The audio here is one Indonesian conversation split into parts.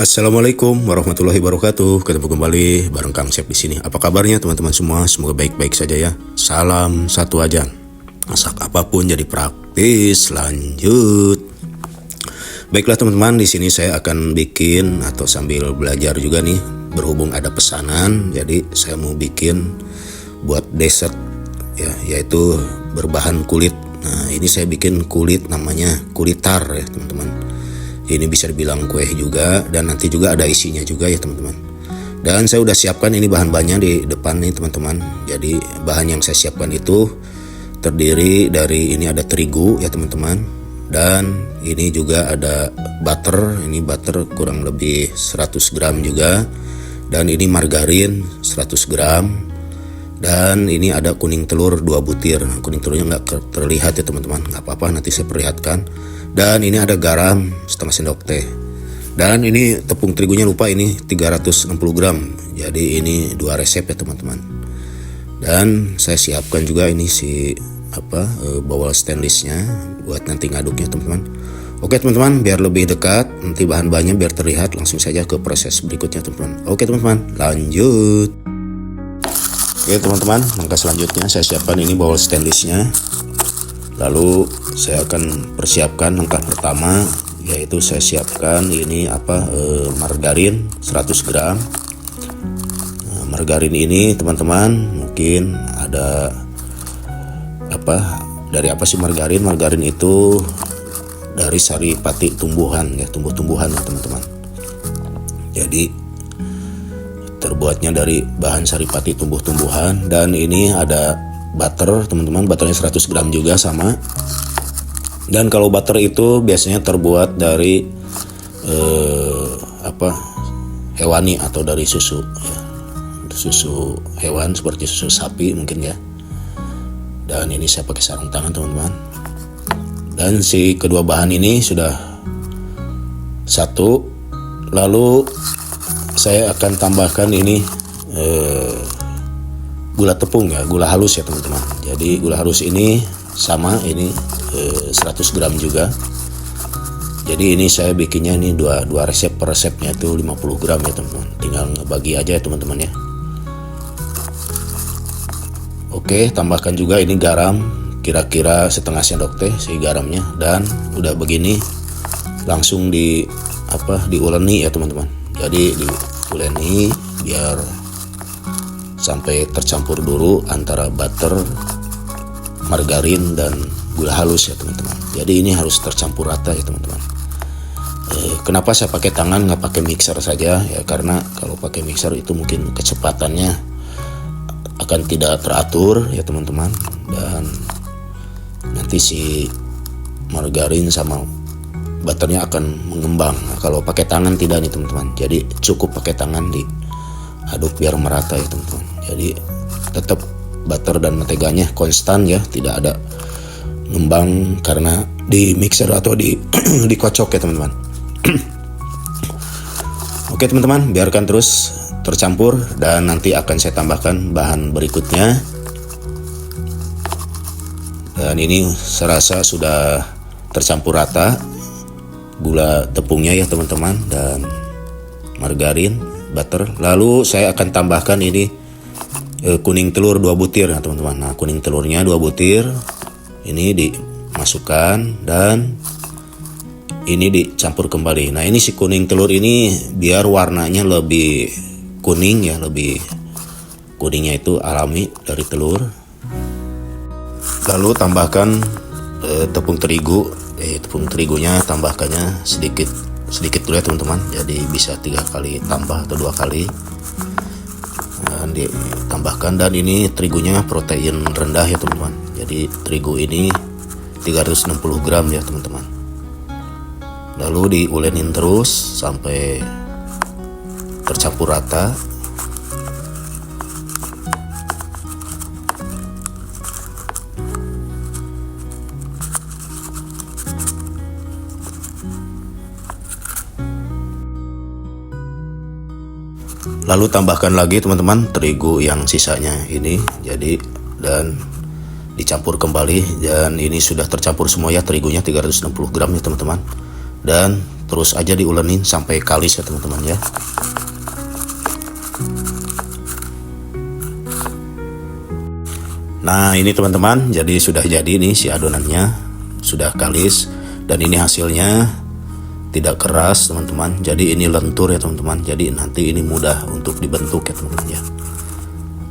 Assalamualaikum warahmatullahi wabarakatuh. Ketemu kembali bareng Kang Sep di sini. Apa kabarnya teman-teman semua? Semoga baik-baik saja ya. Salam satu aja. Masak apapun jadi praktis. Lanjut. Baiklah teman-teman, di sini saya akan bikin atau sambil belajar juga nih. Berhubung ada pesanan, jadi saya mau bikin buat dessert ya, yaitu berbahan kulit. Nah, ini saya bikin kulit namanya kulit tar ya teman-teman. Ini bisa dibilang kue juga, dan nanti juga ada isinya juga ya teman-teman. Dan saya udah siapkan ini bahan-bahannya di depan nih teman-teman. Jadi bahan yang saya siapkan itu terdiri dari, ini ada terigu ya teman-teman, dan ini juga ada butter. Ini butter kurang lebih 100 gram juga, dan ini margarin 100 gram, dan ini ada kuning telur 2 butir. Kuning telurnya nggak terlihat ya teman-teman, nggak apa-apa, nanti saya perlihatkan. Dan ini ada garam setengah sendok teh. Dan ini tepung terigunya lupa, ini 360 gram. Jadi ini 2 resep ya teman-teman. Dan saya siapkan juga ini bawal stainlessnya buat nanti ngaduknya teman-teman. Oke teman-teman, biar lebih dekat nanti bahan-bahannya biar terlihat, langsung saja ke proses berikutnya teman-teman. Oke teman-teman, lanjut. Oke teman-teman, langkah selanjutnya saya siapkan ini bawal stainlessnya. Lalu saya akan persiapkan langkah pertama, yaitu saya siapkan ini margarin 100 gram. Nah, margarin ini teman-teman mungkin ada dari apa sih margarin? Margarin itu dari sari pati tumbuhan ya, tumbuh-tumbuhan ya teman-teman. Jadi terbuatnya dari bahan sari pati tumbuh-tumbuhan. Dan ini ada butter teman-teman, butternya 100 gram juga sama. Dan kalau butter itu biasanya terbuat dari hewani atau dari susu ya. Susu hewan seperti susu sapi mungkin ya. Dan ini saya pakai sarung tangan teman-teman. Dan si kedua bahan ini sudah satu. Lalu saya akan tambahkan ini gula tepung ya, gula halus ya teman-teman. Jadi gula halus ini sama, ini 100 gram juga. Jadi ini saya bikinnya ini dua resep, per resepnya itu 50 gram ya teman-teman. Tinggal ngebagi aja ya teman-teman ya. Oke, tambahkan juga ini garam, kira-kira setengah sendok teh si garamnya. Dan udah begini langsung diuleni ya teman-teman. Jadi diuleni biar sampai tercampur dulu antara butter, margarin, dan gula halus ya teman-teman. Jadi ini harus tercampur rata ya teman-teman. Kenapa saya pakai tangan nggak pakai mixer saja ya? Karena kalau pakai mixer itu mungkin kecepatannya akan tidak teratur ya teman-teman. Dan nanti si margarin sama butternya akan mengembang. Nah, kalau pakai tangan tidak nih teman-teman. Jadi cukup pakai tangan diaduk biar merata ya teman-teman. Jadi tetap butter dan menteganya konstan ya, tidak ada ngembang karena di mixer atau dikocok ya teman-teman. Oke teman-teman, biarkan terus tercampur dan nanti akan saya tambahkan bahan berikutnya. Dan ini serasa sudah tercampur rata gula tepungnya ya teman-teman, dan margarin, butter. Lalu saya akan tambahkan ini kuning telur 2 butir ya teman-teman. Nah, kuning telurnya 2 butir ini dimasukkan dan ini dicampur kembali. Nah, ini si kuning telur ini biar warnanya lebih kuning ya, lebih kuningnya itu alami dari telur. Lalu tambahkan tepung terigu. Tepung terigunya tambahkannya sedikit dulu ya teman-teman. Jadi bisa 3 kali tambah atau 2 kali. Dan ditambahkan, dan ini terigunya protein rendah ya teman-teman. Jadi terigu ini 360 gram ya teman-teman. Lalu diulenin terus sampai tercampur rata. Lalu tambahkan lagi teman-teman terigu yang sisanya ini. Jadi dan dicampur kembali, dan ini sudah tercampur semua ya, terigunya 360 gram ya teman-teman. dan terus aja diulenin sampai kalis ya teman-teman ya. Nah ini teman-teman, jadi sudah jadi nih si adonannya, sudah kalis, dan ini hasilnya tidak keras teman-teman. Jadi ini lentur ya teman-teman, jadi nanti ini mudah untuk dibentuk ya teman-teman ya.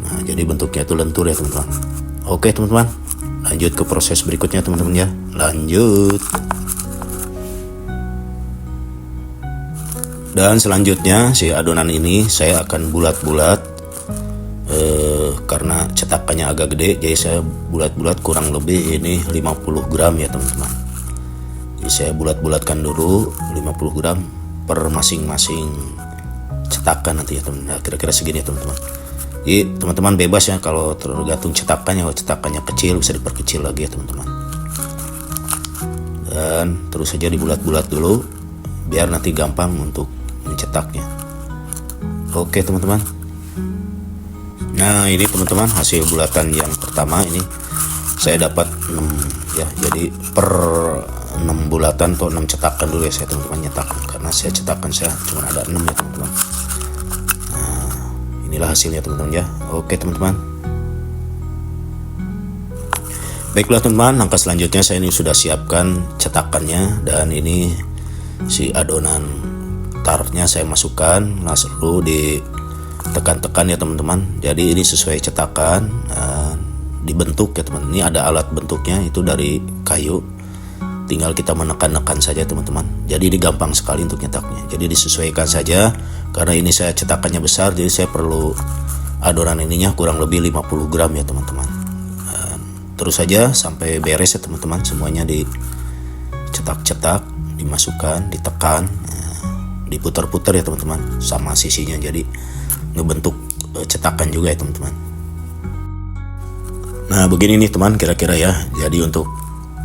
Nah jadi bentuknya itu lentur ya teman-teman. Oke teman-teman, lanjut ke proses berikutnya teman-teman ya. Lanjut. Dan selanjutnya si adonan ini saya akan bulat-bulat. Karena cetakannya agak gede, jadi saya bulat-bulat kurang lebih ini 50 gram ya teman-teman. Jadi saya bulat-bulatkan dulu 50 gram per masing-masing cetakan nanti ya teman-teman. Nah, kira-kira segini ya teman-teman. Jadi teman-teman bebas ya, kalau tergantung cetakannya. Kalau cetakannya kecil bisa diperkecil lagi ya teman-teman. Dan terus saja dibulat-bulat dulu biar nanti gampang untuk mencetaknya. Oke teman-teman. Nah ini teman-teman hasil bulatan yang pertama ini saya dapat 6 ya. Jadi per 6 bulatan atau 6 cetakan dulu ya saya teman-teman nyetakkan, karena saya cetakan saya cuma ada 6 ya teman-teman. Nah inilah hasilnya teman-teman ya. Oke teman-teman. Baiklah teman-teman, langkah selanjutnya saya ini sudah siapkan cetakannya, dan ini si adonan tartnya saya masukkan, lalu ditekan-tekan ya teman-teman. Jadi ini sesuai cetakan, dibentuk ya teman. Ini ada alat bentuknya itu dari kayu, tinggal kita menekan-nekan saja teman-teman. Jadi ini gampang sekali untuk nyetaknya. Jadi disesuaikan saja, karena ini saya cetakannya besar, jadi saya perlu adonan ininya kurang lebih 50 gram ya teman-teman. Terus saja sampai beres ya teman-teman, semuanya dicetak-cetak, dimasukkan, ditekan, diputar-putar ya teman-teman sama sisinya, jadi ngebentuk cetakan juga ya teman-teman. Nah begini nih teman kira-kira ya. Jadi untuk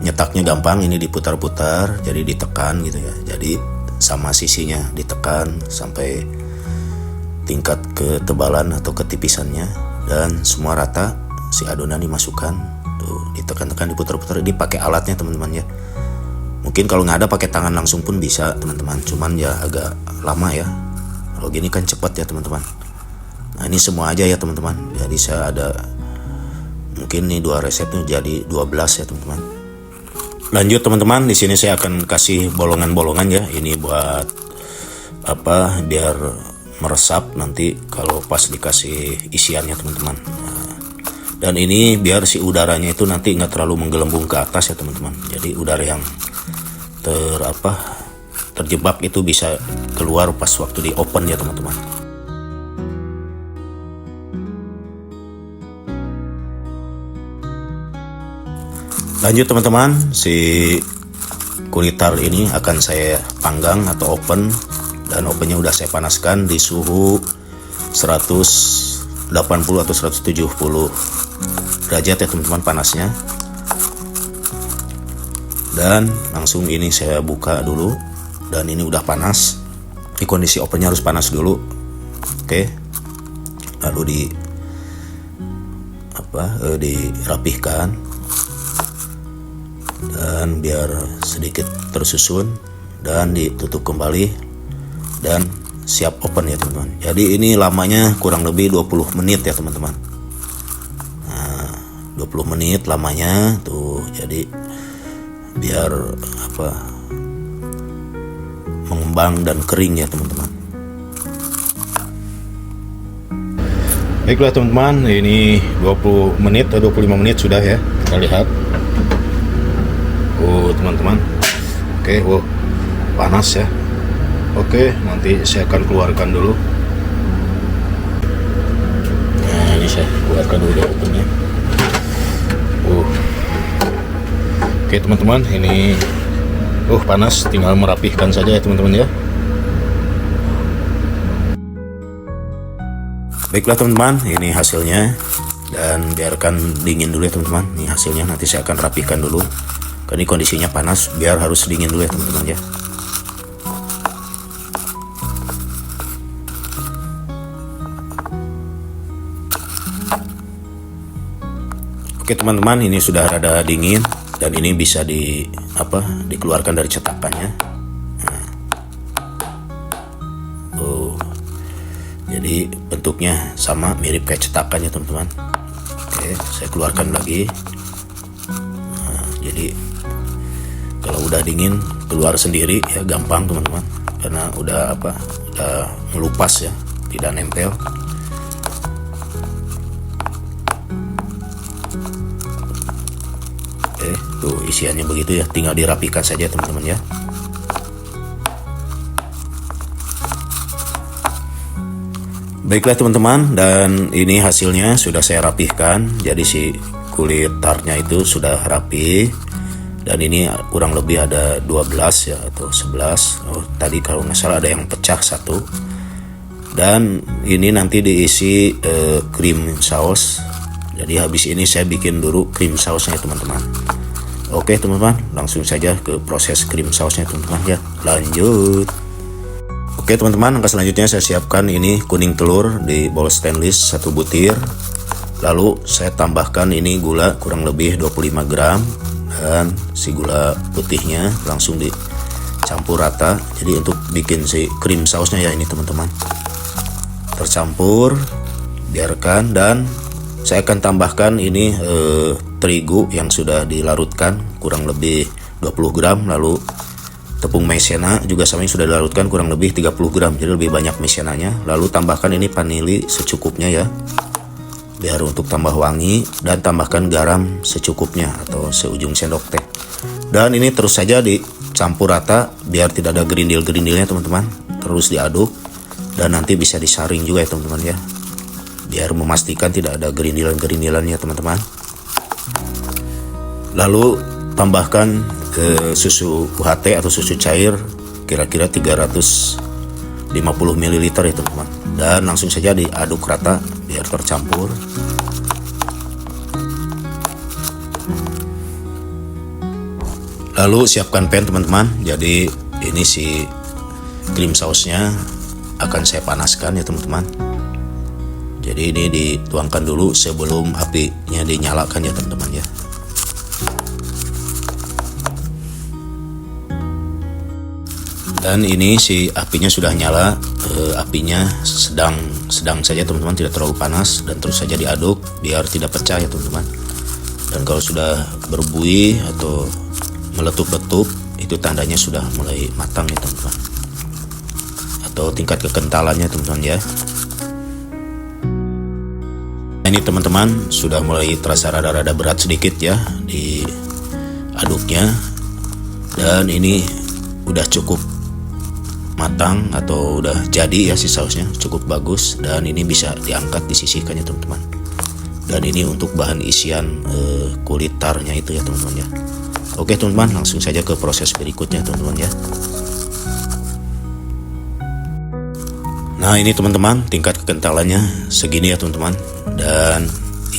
nyetaknya gampang, ini diputar-putar, jadi ditekan gitu ya. Jadi sama sisinya ditekan sampai tingkat ketebalan atau ketipisannya, dan semua rata si adonan dimasukkan. Tuh ditekan-tekan, diputar-putar, ini pakai alatnya teman-teman ya. Mungkin kalau nggak ada pakai tangan langsung pun bisa teman-teman, cuman ya agak lama ya. Kalau gini kan cepat ya teman-teman. Nah ini semua aja ya teman-teman. Jadi saya ada mungkin nih 2 resepnya jadi 12 ya teman-teman. Lanjut teman-teman, di sini saya akan kasih bolongan-bolongan ya. Ini buat apa? Biar meresap nanti kalau pas dikasih isiannya teman-teman. Dan ini biar si udaranya itu nanti nggak terlalu menggelembung ke atas ya teman-teman. Jadi udara yang terjebak itu bisa keluar pas waktu di open ya teman-teman. Lanjut teman-teman, si kulit tart ini akan saya panggang atau open, dan opennya udah saya panaskan di suhu 180 atau 170 derajat ya teman-teman panasnya. Dan langsung ini saya buka dulu, dan ini udah panas. Di kondisi opennya harus panas dulu. Oke. Lalu dirapihkan, dan biar sedikit tersusun, dan ditutup kembali, dan siap open ya teman-teman. Jadi ini lamanya kurang lebih 20 menit ya teman-teman. Nah, 20 menit lamanya tuh. Jadi biar mengembang dan kering ya teman-teman. Baiklah teman-teman, ini 20 menit atau 25 menit sudah ya. Kita lihat. Teman-teman. Oke, panas ya. Oke, nanti saya akan keluarkan dulu. Nah, ini saya keluarkan dulu opennya. Oke teman-teman, ini panas, tinggal merapihkan saja ya teman-teman ya. Baiklah teman-teman, ini hasilnya, dan biarkan dingin dulu ya teman-teman. Ini hasilnya, nanti saya akan rapihkan dulu. Karena ini kondisinya panas, biar harus dingin dulu ya teman-teman ya. Oke teman-teman, ini sudah rada dingin, dan ini bisa dikeluarkan dari cetakannya. Jadi bentuknya sama, mirip kayak cetakan ya teman-teman. Oke, saya keluarkan lagi. Nah, jadi kalau udah dingin keluar sendiri ya, gampang teman-teman, karena udah melupas ya, tidak nempel. Oke, tuh isiannya begitu ya, tinggal dirapikan saja teman-teman ya. Baiklah teman-teman, dan ini hasilnya sudah saya rapihkan. Jadi si kulit tarnya itu sudah rapi, dan ini kurang lebih ada 12 ya, atau 11. Tadi kalau nggak salah ada yang pecah satu. Dan ini nanti diisi krim saus. Jadi habis ini saya bikin dulu krim sausnya teman-teman. Oke teman-teman, langsung saja ke proses krim sausnya teman-teman ya. Lanjut. Oke teman-teman, langkah selanjutnya saya siapkan ini kuning telur di bowl stainless 1 butir. Lalu saya tambahkan ini gula kurang lebih 25 gram. Dan si gula putihnya langsung dicampur rata. Jadi untuk bikin si krim sausnya ya ini teman-teman, tercampur, biarkan. Dan saya akan tambahkan ini terigu yang sudah dilarutkan kurang lebih 20 gram. Lalu tepung maizena juga sama yang sudah dilarutkan kurang lebih 30 gram, jadi lebih banyak maizenanya. Lalu tambahkan ini vanili secukupnya ya, biar untuk tambah wangi. Dan tambahkan garam secukupnya atau seujung sendok teh. Dan ini terus saja dicampur rata biar tidak ada gerindil-gerindilnya teman-teman. Terus diaduk dan nanti bisa disaring juga ya teman-teman ya, biar memastikan tidak ada gerindilan-gerindilannya teman-teman. Lalu tambahkan susu UHT atau susu cair kira-kira 350 ml ya teman-teman. Dan langsung saja diaduk rata biar tercampur. Lalu siapkan pan teman-teman. Jadi ini si krim sausnya akan saya panaskan ya teman-teman. Jadi ini dituangkan dulu sebelum apinya dinyalakan ya teman-teman ya. Dan ini si apinya sudah nyala, apinya sedang saja teman-teman, tidak terlalu panas. Dan terus saja diaduk biar tidak pecah ya teman-teman. Dan kalau sudah berbuih atau meletup-letup, itu tandanya sudah mulai matang ya teman-teman, atau tingkat kekentalannya teman-teman ya. Ini teman-teman sudah mulai terasa rada-rada berat sedikit ya diaduknya. Dan ini udah cukup matang atau udah jadi ya, si sausnya cukup bagus. Dan ini bisa diangkat, disisihkan ya teman-teman. Dan ini untuk bahan isian kulit tarnya itu ya teman-teman ya. Oke teman-teman, langsung saja ke proses berikutnya teman-teman ya. Nah ini teman-teman, tingkat kekentalannya segini ya teman-teman. Dan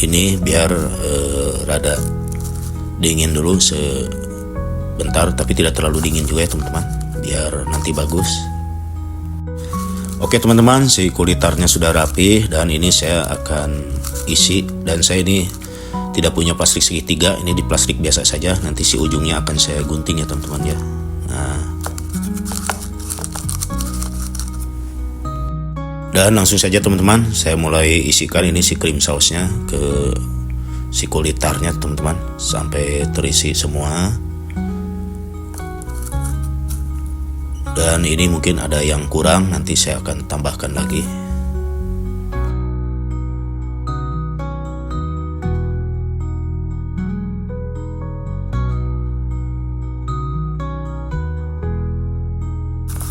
ini biar rada dingin dulu sebentar, tapi tidak terlalu dingin juga ya teman-teman, biar nanti bagus. Oke teman-teman, si kulit tarnya sudah rapi. Dan ini saya akan isi. Dan saya ini tidak punya plastik segitiga, ini di plastik biasa saja. Nanti si ujungnya akan saya gunting ya teman-teman ya. Nah, dan langsung saja teman-teman, saya mulai isikan ini si krim sausnya ke si kulit tarnya teman-teman, sampai terisi semua. Dan ini mungkin ada yang kurang, nanti saya akan tambahkan lagi.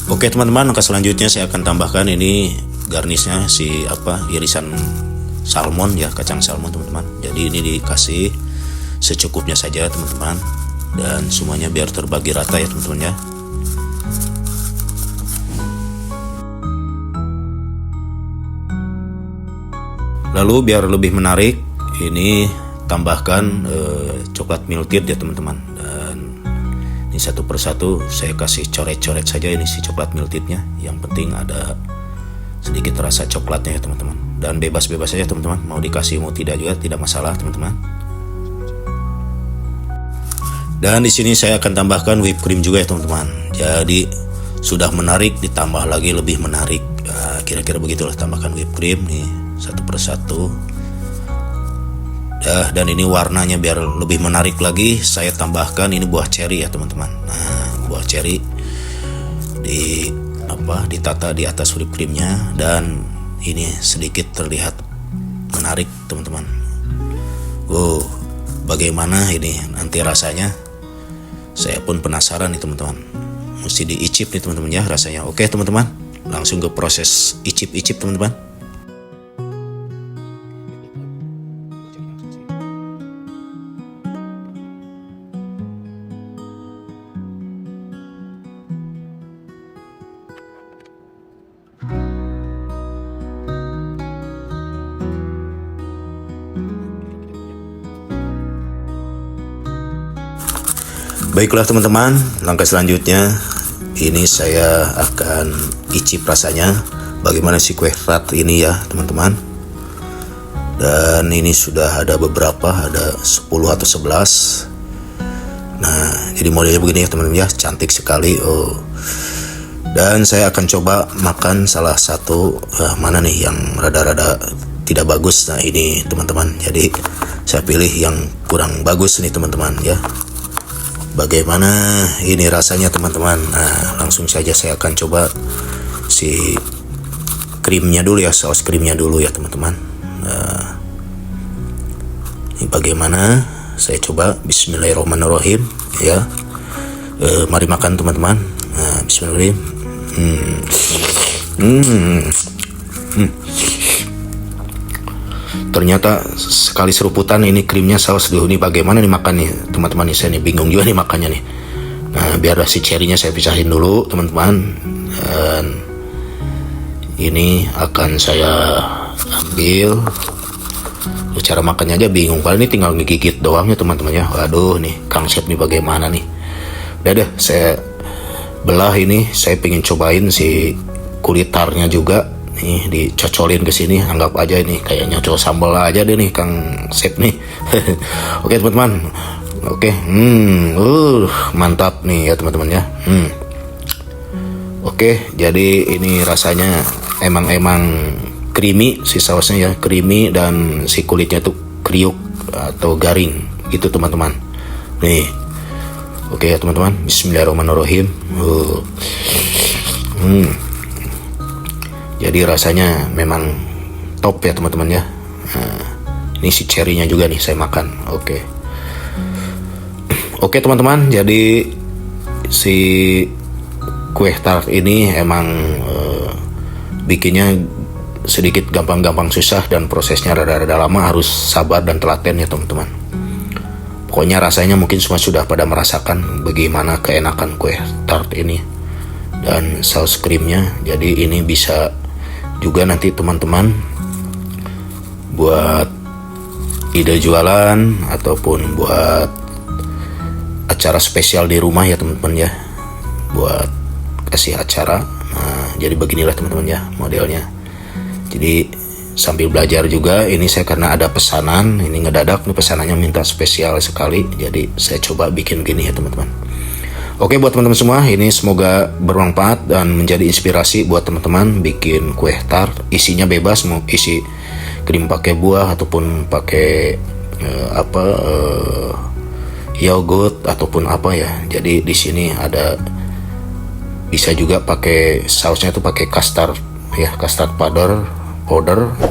Oke teman-teman, langkah selanjutnya saya akan tambahkan ini garnisnya si irisan salmon ya, kacang salmon teman-teman. Jadi ini dikasih secukupnya saja teman-teman, dan semuanya biar terbagi rata ya teman-teman ya. Lalu biar lebih menarik, ini tambahkan coklat milkit ya teman-teman. Dan ini satu persatu saya kasih coret-coret saja ini si coklat milkitnya. Yang penting ada sedikit rasa coklatnya ya teman-teman. Dan bebas-bebas saja teman-teman, mau dikasih mau tidak juga tidak masalah teman-teman. Dan di sini saya akan tambahkan whipped cream juga ya teman-teman. Jadi sudah menarik, ditambah lagi lebih menarik. Nah, kira-kira begitulah, tambahkan whipped cream nih satu persatu. Dan ini warnanya biar lebih menarik lagi, saya tambahkan ini buah ceri ya teman-teman. Nah, buah ceri ditata di atas whipped creamnya, dan ini sedikit terlihat menarik teman-teman. Bagaimana ini nanti rasanya? Saya pun penasaran nih teman-teman. Mesti diicip nih teman-teman ya rasanya. Oke teman-teman, langsung ke proses icip-icip teman-teman. Baiklah teman-teman, langkah selanjutnya ini saya akan icip rasanya bagaimana si kue tart ini ya teman-teman. Dan ini sudah ada beberapa, ada 10 atau 11. Nah, jadi modelnya begini ya teman-teman ya, cantik sekali. Dan saya akan coba makan salah satu mana nih yang rada-rada tidak bagus. Nah, ini teman-teman. Jadi saya pilih yang kurang bagus nih teman-teman ya. Bagaimana ini rasanya teman-teman? Nah, langsung saja saya akan coba si krimnya dulu ya, saus krimnya dulu ya teman-teman. Nah, ini bagaimana? Saya coba. Bismillahirrahmanirrahim ya. Mari makan teman-teman. Nah, Bismillahirrahmanirrahim. Ternyata sekali seruputan ini krimnya saus dulu nih. Bagaimana nih makan nih teman-teman, nih saya nih bingung juga nih makannya nih. Nah, biar si cerinya saya pisahin dulu teman-teman. Dan ini akan saya ambil. Cara makannya aja bingung, padahal ini tinggal ngegigit doang ya teman-teman ya. Waduh nih Kang Chef nih bagaimana nih. Udah deh, saya belah ini. Saya pengen cobain si kulit tarnya juga. Nih dicocolin ke sini, anggap aja ini kayak nyocol sambal aja deh nih Kang Chef nih. Oke teman-teman. Oke. Mantap nih ya teman-teman ya. Oke, jadi ini rasanya emang creamy si sausnya ya, creamy, dan si kulitnya tuh kriuk atau garing gitu teman-teman. Nih. Oke ya teman-teman. Bismillahirrahmanirrahim. Jadi rasanya memang top ya teman-teman ya. Nah, ini si cerinya juga nih saya makan. Oke teman-teman, jadi si kue tart ini emang bikinnya sedikit gampang-gampang susah, dan prosesnya rada-rada lama, harus sabar dan telaten ya teman-teman. Pokoknya rasanya mungkin semua sudah pada merasakan bagaimana keenakan kue tart ini dan saus krimnya. Jadi ini bisa juga nanti teman-teman buat ide jualan ataupun buat acara spesial di rumah ya teman-teman ya, buat kasih acara. Nah, jadi beginilah teman-teman ya modelnya. Jadi sambil belajar juga, ini saya karena ada pesanan, ini ngedadak nih pesanannya, minta spesial sekali, jadi saya coba bikin gini ya teman-teman. Oke, buat teman-teman semua, ini semoga bermanfaat dan menjadi inspirasi buat teman-teman bikin kue tart. Isinya bebas, mau isi krim pakai buah ataupun pakai yogurt ataupun apa ya. Jadi di sini ada, bisa juga pakai sausnya itu pakai custard ya, custard powder.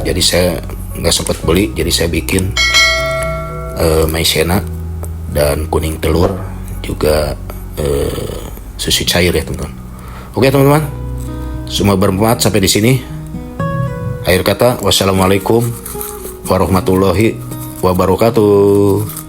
Jadi saya nggak sempat beli, jadi saya bikin maizena dan kuning telur, juga susu cair ya teman-teman. Oke teman-teman, semua bermanfaat sampai di sini. Akhir kata, wassalamualaikum warahmatullahi wabarakatuh.